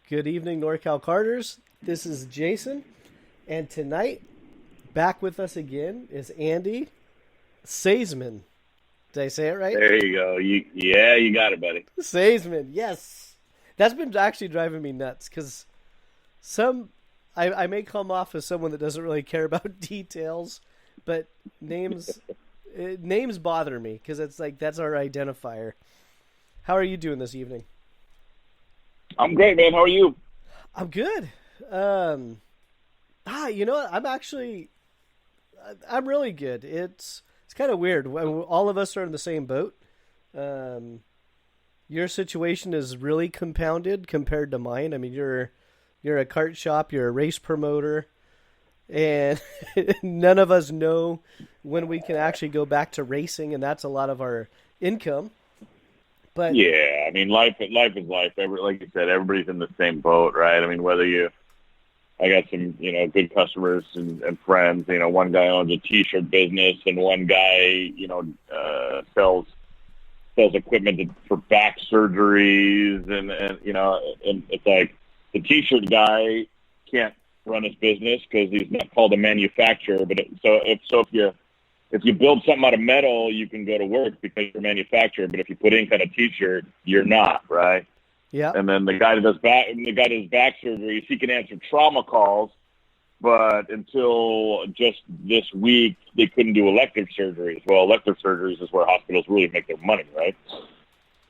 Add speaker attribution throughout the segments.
Speaker 1: Good evening, Norcal Karters. This is Jason, and tonight, back with us again is Andy Seesemann. Did I say it right?
Speaker 2: There you go. You got it, buddy.
Speaker 1: Seesemann, yes. That's been actually driving me nuts because I may come off as someone that doesn't really care about details, but names bother me because it's like that's our identifier. How are you doing this evening?
Speaker 2: I'm great, man. How are you?
Speaker 1: I'm good. You know what? I'm really good. It's kind of weird. All of us are in the same boat. Your situation is really compounded compared to mine. I mean, you're a kart shop, you're a race promoter, and none of us know when we can actually go back to racing, and that's a lot of our income. But
Speaker 2: yeah, I mean, life is life. Like you said, everybody's in the same boat, right? I mean, I got some, good customers and friends. One guy owns a T-shirt business, and one guy, sells equipment for back surgeries, and it's like the T-shirt guy can't run his business because he's not called a manufacturer. But if you build something out of metal, you can go to work because you're a manufacturer. But if you put ink on a T-shirt, you're not, right?
Speaker 1: Yeah.
Speaker 2: And then the guy that does back surgeries, he can answer trauma calls, but until just this week, they couldn't do elective surgeries. Well, elective surgeries is where hospitals really make their money, right?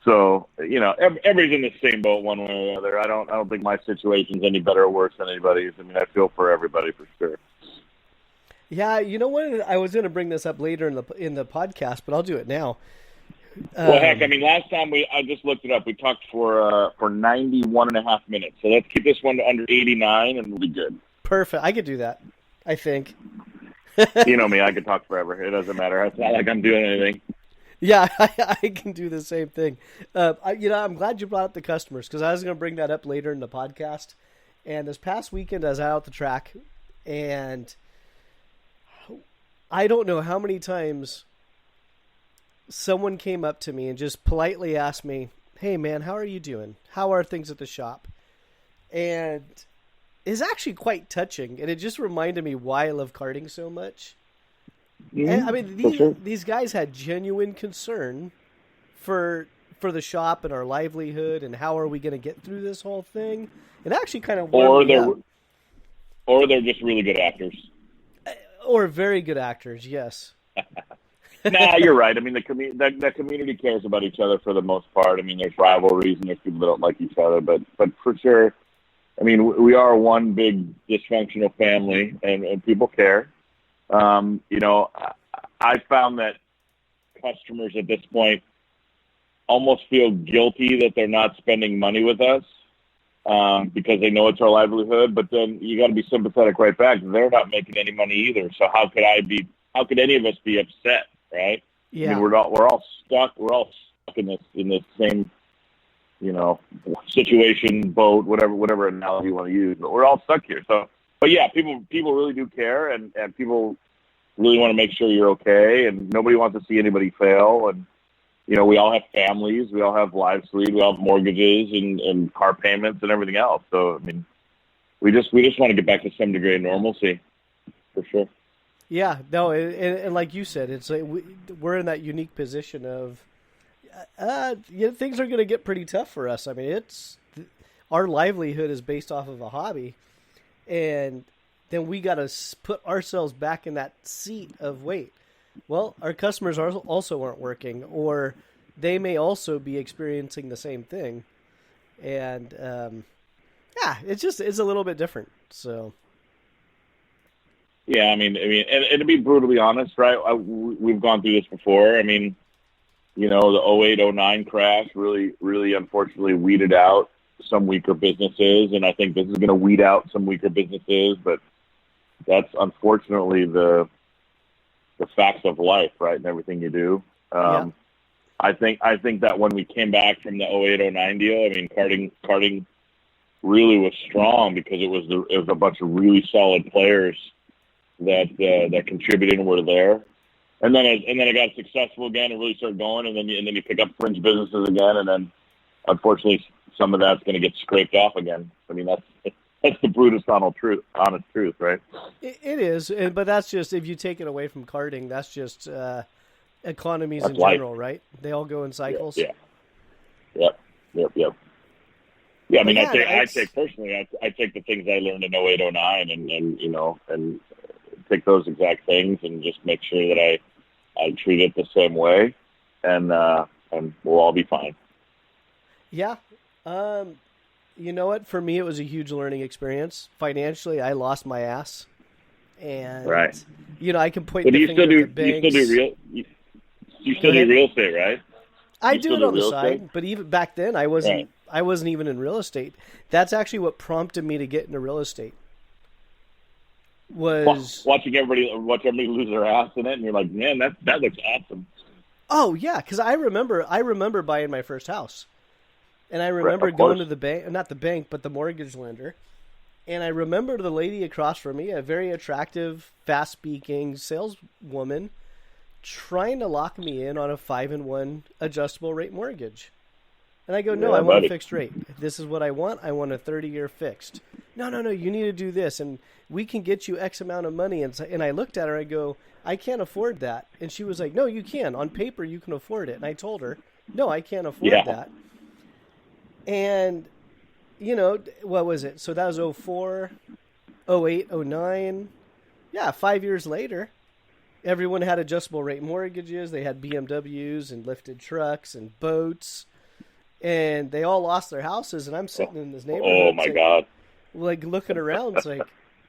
Speaker 2: So, everybody's in the same boat one way or the other. I don't think my situation's any better or worse than anybody's. I mean, I feel for everybody for sure.
Speaker 1: Yeah, you know what? I was going to bring this up later in the podcast, but I'll do it now.
Speaker 2: Well, heck, I mean, last time I just looked it up. We talked for 91 and a half minutes. So let's keep this one to under 89, and we'll be good.
Speaker 1: Perfect. I could do that, I think.
Speaker 2: You know me. I could talk forever. It doesn't matter. It's not like I'm doing anything.
Speaker 1: Yeah, I can do the same thing. I'm glad you brought up the customers because I was going to bring that up later in the podcast. And this past weekend, I was out at the track, and I don't know how many times someone came up to me and just politely asked me, "Hey, man, how are you doing? How are things at the shop?" And it's actually quite touching, and it just reminded me why I love karting so much.
Speaker 2: Mm-hmm.
Speaker 1: And, I mean,
Speaker 2: sure.
Speaker 1: these guys had genuine concern for the shop and our livelihood and how are we going to get through this whole thing. It actually kind of
Speaker 2: or they're just really good actors.
Speaker 1: Or very good actors, yes.
Speaker 2: Nah, you're right. I mean, the community cares about each other for the most part. I mean, there's rivalries and there's people that don't like each other, but for sure, I mean, we are one big dysfunctional family, and people care. I found that customers at this point almost feel guilty that they're not spending money with us because they know it's our livelihood. But then you got to be sympathetic right back. They're not making any money either. So how could any of us be upset, right?
Speaker 1: Yeah.
Speaker 2: I mean, we're all stuck. We're all stuck in this same, situation, boat, whatever analogy you want to use. But we're all stuck here. So, but yeah, people really do care, and people really want to make sure you're okay, and nobody wants to see anybody fail. And we all have families, we all have lives to lead, we all have mortgages and car payments and everything else. So I mean, we just want to get back to some degree of normalcy, for sure.
Speaker 1: Yeah, no, and like you said, it's like we're in that unique position of things are going to get pretty tough for us. I mean, our livelihood is based off of a hobby, and then we got to put ourselves back in that seat of wait. Well, our customers also aren't working, or they may also be experiencing the same thing, and it's a little bit different. So.
Speaker 2: Yeah, I mean, and to be brutally honest, right? We've gone through this before. I mean, the 08-09 crash really unfortunately weeded out some weaker businesses, and I think this is going to weed out some weaker businesses. But that's unfortunately the facts of life, right? And everything you do.
Speaker 1: Yeah.
Speaker 2: I think that when we came back from the 08-09 deal, I mean, karting really was strong because it was a bunch of really solid players that contributed and were there. And then it got successful again and really started going, and then you pick up fringe businesses again, and then unfortunately some of that's going to get scraped off again. I mean, that's the brutest honest truth, right?
Speaker 1: It is, but that's just, if you take it away from karting, that's just economies
Speaker 2: That's
Speaker 1: in
Speaker 2: life.
Speaker 1: general, right? They all go in cycles.
Speaker 2: Yeah. Yep. Yeah, I mean,
Speaker 1: Yeah,
Speaker 2: I take personally, I take the things I learned in 08, 09 and take those exact things and just make sure that I treat it the same way, and we'll all be fine.
Speaker 1: Yeah. You know what? For me, it was a huge learning experience. Financially, I lost my ass. And,
Speaker 2: Right.
Speaker 1: I can point
Speaker 2: But
Speaker 1: the
Speaker 2: you
Speaker 1: finger
Speaker 2: still do
Speaker 1: at the banks.
Speaker 2: You still do real estate, right?
Speaker 1: I
Speaker 2: You
Speaker 1: do
Speaker 2: still
Speaker 1: it
Speaker 2: do
Speaker 1: on the
Speaker 2: real
Speaker 1: side,
Speaker 2: estate?
Speaker 1: but even back then, I wasn't.
Speaker 2: Right.
Speaker 1: I wasn't even in real estate. That's actually what prompted me to get into real estate. Was
Speaker 2: Watching everybody lose their ass in it, and you're like, man, that looks awesome.
Speaker 1: Oh yeah, because I remember buying my first house, and I remember
Speaker 2: Of
Speaker 1: going
Speaker 2: course.
Speaker 1: to the bank, not the bank, but the mortgage lender, and I remember the lady across from me, a very attractive, fast-speaking saleswoman, trying to lock me in on a 5-in-1 adjustable rate mortgage. And I go, no,
Speaker 2: Yeah,
Speaker 1: I want
Speaker 2: buddy.
Speaker 1: a fixed rate. If this is what I want. I want a 30-year fixed. No, you need to do this, and we can get you X amount of money. And I looked at her, I go, I can't afford that. And she was like, no, you can. On paper, you can afford it. And I told her, no, I can't afford
Speaker 2: Yeah.
Speaker 1: that. And, what was it? So that was 04, 08, 09. Yeah, 5 years later, everyone had adjustable rate mortgages. They had BMWs and lifted trucks and boats. And they all lost their houses, and I'm sitting in this neighborhood.
Speaker 2: Oh my God!
Speaker 1: Like looking around, it's like,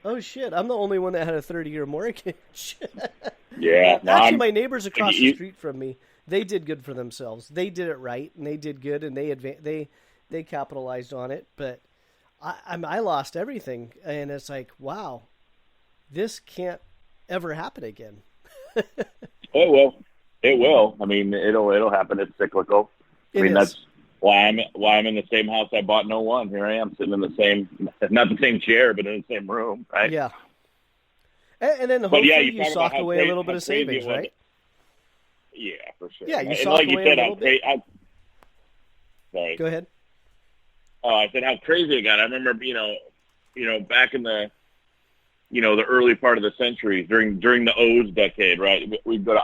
Speaker 1: oh shit, I'm the only one that had a 30-year mortgage.
Speaker 2: Yeah,
Speaker 1: Actually, my neighbors across the street from me, they did good for themselves. They did it right, and they did good, and they capitalized on it. But I lost everything, and it's like, wow, this can't ever happen again.
Speaker 2: It will. I mean, it'll happen. It's cyclical. That's why I'm in the same house I bought in 01. Here I am sitting in the same, not the same chair, but in the same room, right?
Speaker 1: Yeah. And then hopefully you
Speaker 2: talk
Speaker 1: sock
Speaker 2: about how
Speaker 1: away a little bit of
Speaker 2: crazy
Speaker 1: savings,
Speaker 2: it was.
Speaker 1: right?
Speaker 2: Yeah, for sure.
Speaker 1: Yeah, you
Speaker 2: And
Speaker 1: sock
Speaker 2: like you
Speaker 1: away
Speaker 2: said,
Speaker 1: a little bit.
Speaker 2: Sorry.
Speaker 1: Go ahead.
Speaker 2: Oh, I said how crazy it got. I remember, back in the, the early part of the century, during the O's decade, right? We'd go to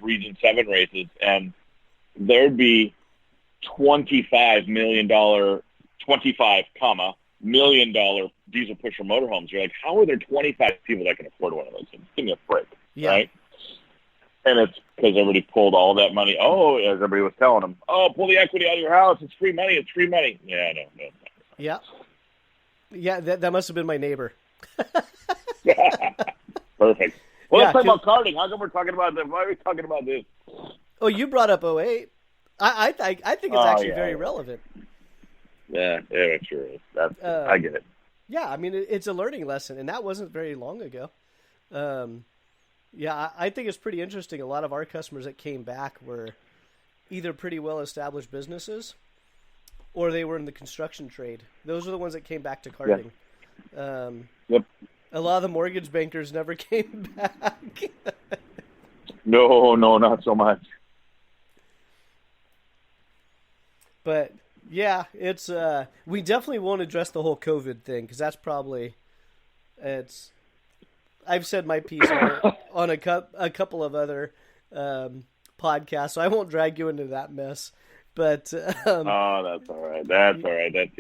Speaker 2: Region 7 races, and there'd be $25 million diesel pusher motorhomes. You're like, how are there 25 people that can afford one of those things? Give me a break, right? And it's because everybody pulled all that money. Oh, as everybody was telling them, pull the equity out of your house. It's free money. It's free money. Yeah, I know.
Speaker 1: Yeah. Yeah, that must have been my neighbor.
Speaker 2: Perfect. Well,
Speaker 1: Yeah,
Speaker 2: let's talk about karting. How come we're talking about this? Why are we talking about this?
Speaker 1: Oh, you brought up 08. I think it's actually very relevant.
Speaker 2: Yeah, it sure is. I get it.
Speaker 1: Yeah, I mean, it's a learning lesson, and that wasn't very long ago. Yeah, I think it's pretty interesting. A lot of our customers that came back were either pretty well-established businesses or they were in the construction trade. Those are the ones that came back to karting. Yeah.
Speaker 2: Yep.
Speaker 1: A lot of the mortgage bankers never came back.
Speaker 2: No, not so much.
Speaker 1: But yeah, it's we definitely won't address the whole COVID thing because that's probably I've said my piece on it on a couple of other podcasts, so I won't drag you into that mess. But
Speaker 2: that's all right. That's all right.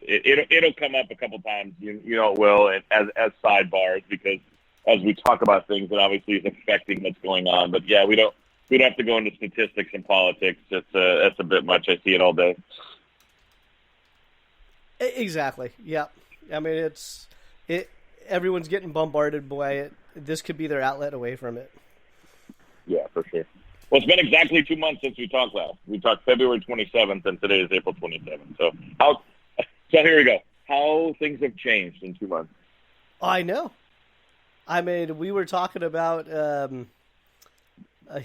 Speaker 2: It'll come up a couple times. You know it will, as sidebars, because as we talk about things, it obviously is affecting what's going on. But yeah, we don't have to go into statistics and politics. That's a bit much. I see it all day.
Speaker 1: Exactly. Yeah. I mean, everyone's getting bombarded by it. This could be their outlet away from it.
Speaker 2: Yeah, for sure. Well, it's been exactly 2 months since we talked last. We talked February 27th, and today is April 27th. So here we go. How things have changed in 2 months.
Speaker 1: I know. I mean, we were talking about,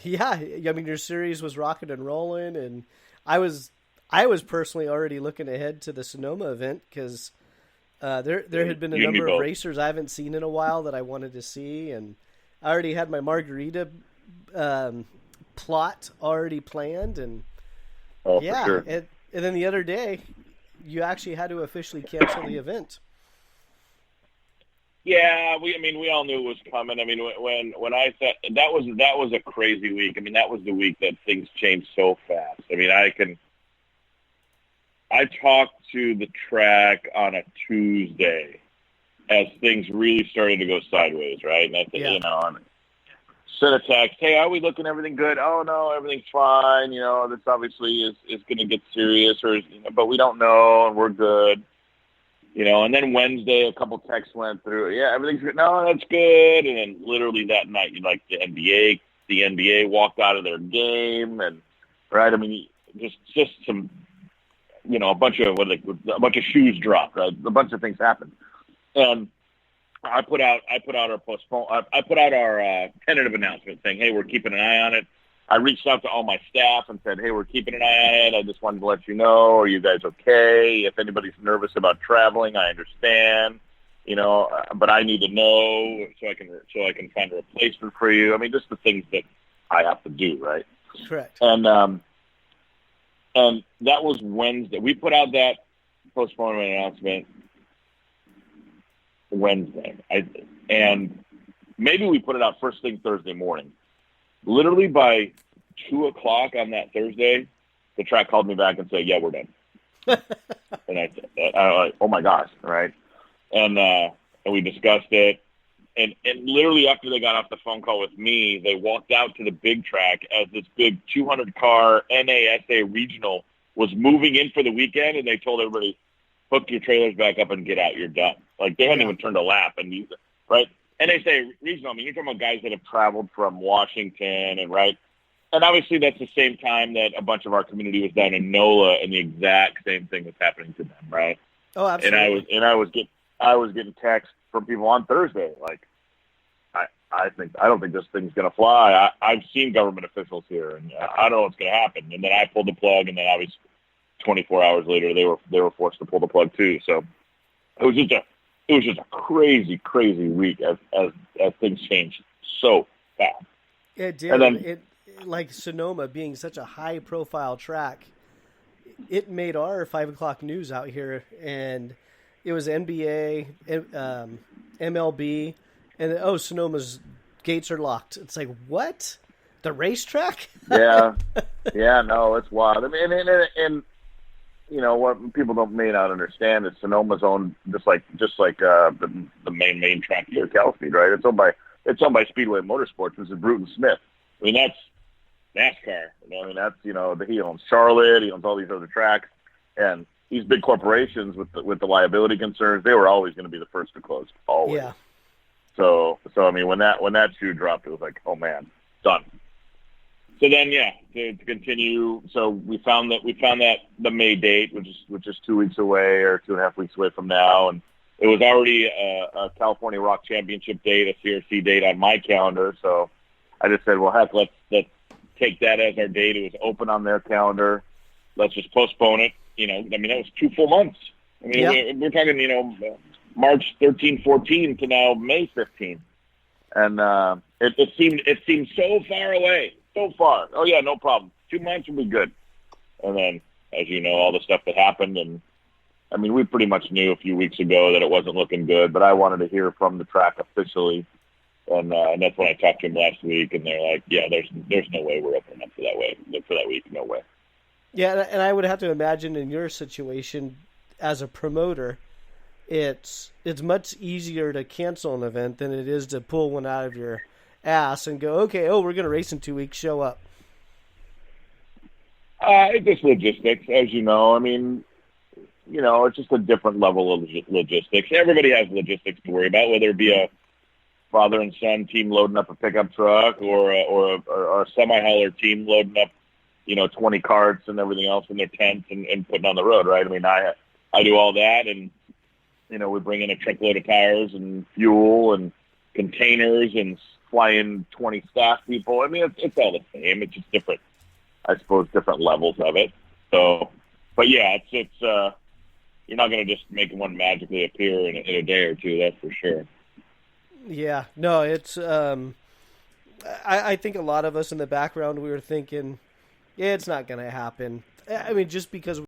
Speaker 1: your series was rocking and rolling, and I was personally already looking ahead to the Sonoma event because there had been a number of racers I haven't seen in a while that I wanted to see, and I already had my margarita plot already planned, and
Speaker 2: for sure.
Speaker 1: And then the other day, you actually had to officially cancel the event.
Speaker 2: Yeah, we all knew it was coming. I mean, when I said that was a crazy week. I mean, that was the week that things changed so fast. I mean, I talked to the track on a Tuesday as things really started to go sideways, right? And I think, sent a text, hey, are we looking everything good? Oh, no, everything's fine. This obviously is going to get serious, but we don't know, and we're good. And then Wednesday, a couple texts went through. Yeah, everything's good. No, that's good. And then literally that night, the NBA walked out of their game, and right. I mean, just some, a bunch of shoes dropped. Right? A bunch of things happened, and I put out our tentative announcement saying, hey, we're keeping an eye on it. I reached out to all my staff and said, hey, we're keeping an eye on it. I just wanted to let you know, are you guys okay? If anybody's nervous about traveling, I understand, but I need to know so I can find a replacement for you. I mean, just the things that I have to do, right?
Speaker 1: Correct.
Speaker 2: And that was Wednesday. We put out that postponement announcement Wednesday. And maybe we put it out first thing Thursday morning. Literally by 2:00 on that Thursday, the track called me back and said, yeah, we're done. And I like, oh my gosh, right? And we discussed it. And literally after they got off the phone call with me, they walked out to the big track as this big 200-car NASA regional was moving in for the weekend, and they told everybody, hook your trailers back up and get out, you're done. Like, they hadn't even turned a lap. Right? NASA regional, I mean, you're talking about guys that have traveled from Washington and right. And obviously that's the same time that a bunch of our community was down in NOLA, and the exact same thing was happening to them, right?
Speaker 1: Oh, absolutely.
Speaker 2: And I was getting texts from people on Thursday, like, I don't think this thing's gonna fly. I've seen government officials here, and I don't know what's gonna happen. And then I pulled the plug, and then obviously 24 hours later they were forced to pull the plug too. So it was just a crazy week as things changed so fast.
Speaker 1: It did. And then, like Sonoma being such a high-profile track, it made our 5 o'clock news out here, and it was NBA, MLB, and Sonoma's gates are locked. It's like, what? The racetrack?
Speaker 2: Yeah, no, it's wild. I mean, and what people may not understand is Sonoma Zone, just like the main track here, Cal Speed, right? It's owned by Speedway Motorsports, which is Bruton Smith. I mean, that's NASCAR. I mean, that's he owns Charlotte, he owns all these other tracks, and these big corporations with the liability concerns, they were always going to be the first to close, always.
Speaker 1: Yeah.
Speaker 2: So I mean, when that shoe dropped, it was like, oh man, done. So then, to continue, so we found that the May date, which is 2 weeks away or 2.5 weeks away from now, and it was already a California Rock Championship date, a CRC date on my calendar. So I just said, well, heck, let's take that as our date. It was open on their calendar. Let's just postpone it. I mean, that was 2 full months. I mean, we're talking, March 13, 14 to now May 15. And it seemed so far away. So far. Oh, yeah, no problem. 2 months will be good. And then, as you know, all the stuff that happened. And, I mean, we pretty much knew a few weeks ago that it wasn't looking good, but I wanted to hear from the track officially. And that's when I talked to them last week, and they're like, yeah, there's no way we're opening up for that week. No way.
Speaker 1: Yeah, and I would have to imagine in your situation as a promoter, it's much easier to cancel an event than it is to pull one out of your ass and go, okay, we're going to race in 2 weeks, show up.
Speaker 2: It's just logistics, as you know. I mean, it's just a different level of logistics. Everybody has logistics to worry about, whether it be a father and son team loading up a pickup truck or a semi-hauler team loading up, 20 carts and everything else in their tents and putting on the road, right? I mean, I do all that, and, we bring in a truckload of tires and fuel and containers and fly in 20 staff people. I mean, it's all the same. It's just different, I suppose, different levels of it. So, but yeah, it's you're not going to just make one magically appear in a day or two. That's for sure.
Speaker 1: Yeah, no, it's. I think a lot of us in the background, we were thinking, yeah, it's not going to happen. I mean, just because